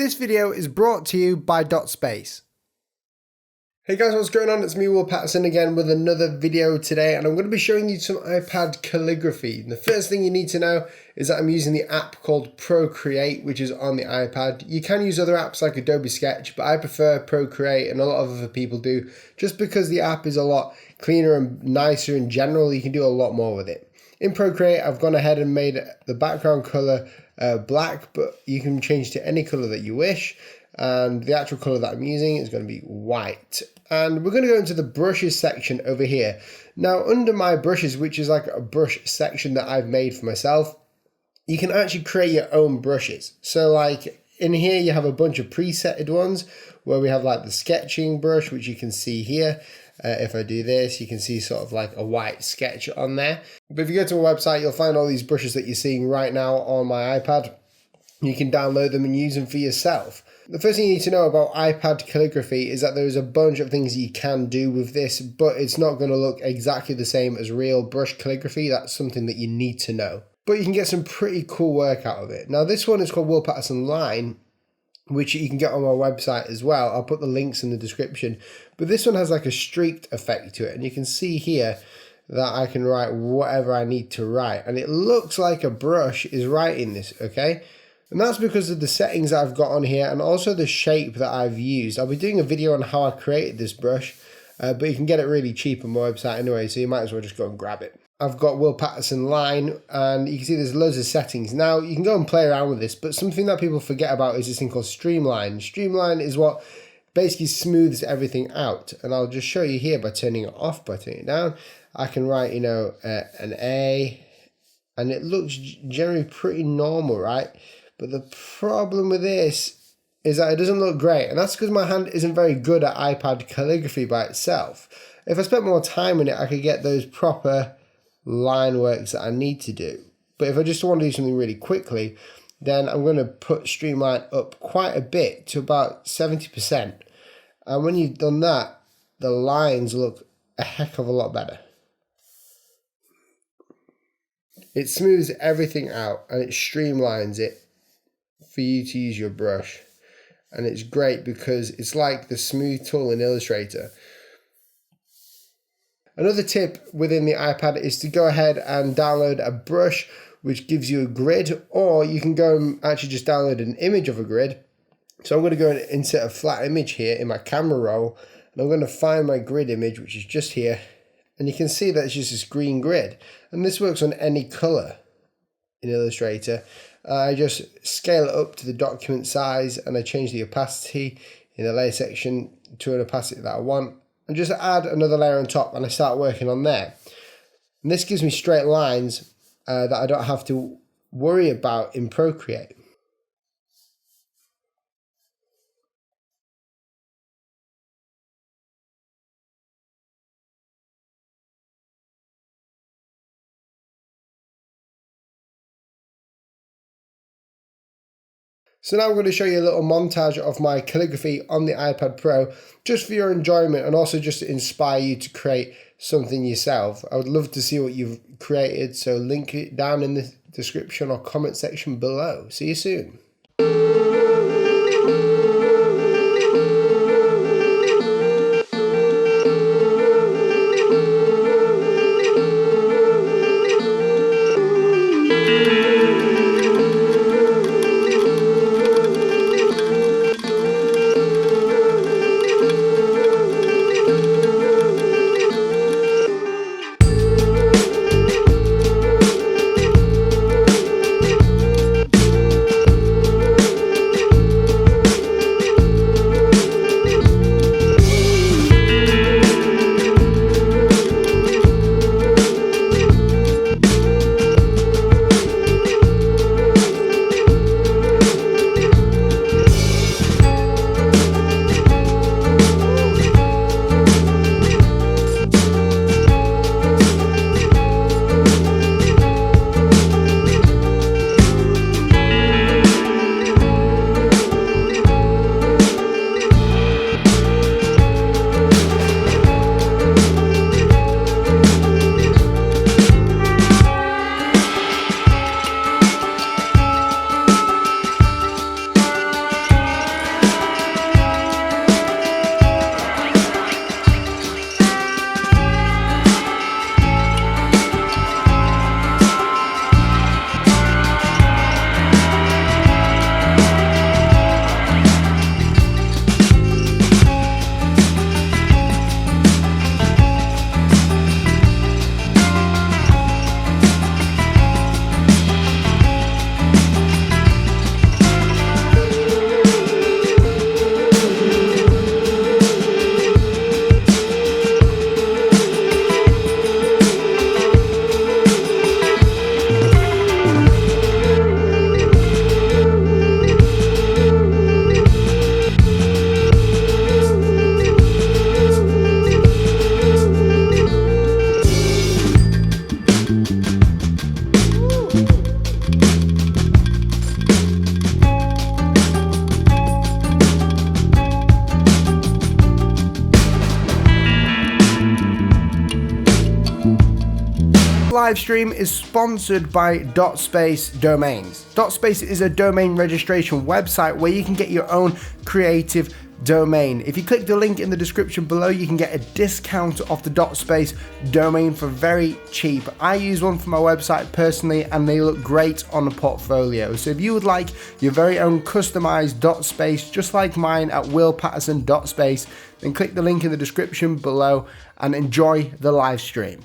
This video is brought to you by Dot Space. Hey guys, what's going on? It's me, Will Patterson, again with another video today, and I'm going to be showing you some iPad calligraphy. And the first thing you need to know is that I'm using the app called Procreate, which is on the iPad. You can use other apps like Adobe Sketch, but I prefer Procreate, and a lot of other people do, just because the app is a lot cleaner and nicer in general. You can do a lot more with it. In Procreate, I've gone ahead and made the background color black, but you can change to any color that you wish. And the actual color that I'm using is going to be white. And we're going to go into the brushes section over here. Now, under my brushes, which is like a brush section that I've made for myself, you can actually create your own brushes. So like in here, you have a bunch of presetted ones where we have like the sketching brush, which you can see here. If I do this, you can see sort of like a white sketch on there. But if you go to a website, you'll find all these brushes that you're seeing right now on my iPad. You can download them and use them for yourself. The first thing you need to know about iPad calligraphy is that there's a bunch of things you can do with this, but it's not going to look exactly the same as real brush calligraphy. That's something that you need to know. But you can get some pretty cool work out of it. Now this one is called Will Patterson Line, which you can get on my website as well. I'll put the links in the description. But this one has like a streaked effect to it. And you can see here that I can write whatever I need to write. And it looks like a brush is writing this, okay? And that's because of the settings that I've got on here and also the shape that I've used. I'll be doing a video on how I created this brush, but you can get it really cheap on my website anyway, so you might as well just go and grab it. I've got Will Patterson Line, and you can see there's loads of settings. Now, you can go and play around with this, but something that people forget about is this thing called Streamline. Streamline is what basically smooths everything out. And I'll just show you here by turning it off, by turning it down. I can write, an A, and it looks generally pretty normal, right? But the problem with this is that it doesn't look great. And that's because my hand isn't very good at iPad calligraphy by itself. If I spent more time in it, I could get those proper line works that I need to do. But if I just want to do something really quickly, then I'm going to put Streamline up quite a bit to about 70%. And when you've done that, the lines look a heck of a lot better. It smooths everything out and it streamlines it for you to use your brush. And it's great because it's like the smooth tool in Illustrator. Another tip within the iPad is to go ahead and download a brush which gives you a grid, or you can go and actually just download an image of a grid. So I'm going to go and insert a flat image here in my camera roll, and I'm going to find my grid image, which is just here, and you can see that it's just this green grid, and this works on any color in Illustrator. I just scale it up to the document size, and I change the opacity in the layer section to an opacity that I want, and just add another layer on top, and I start working on there. And this gives me straight lines that I don't have to worry about in Procreate. So now I'm going to show you a little montage of my calligraphy on the iPad Pro, just for your enjoyment and also just to inspire you to create something yourself. I would love to see what you've created, so link it down in the description or comment section below. See you soon. live stream is sponsored by .space Domains. .space is a domain registration website where you can get your own creative domain. If you click the link in the description below, you can get a discount off the .space domain for very cheap. I use one for my website personally and they look great on a portfolio. So if you would like your very own customized .space just like mine at willpatterson.space, then click the link in the description below and enjoy the live stream.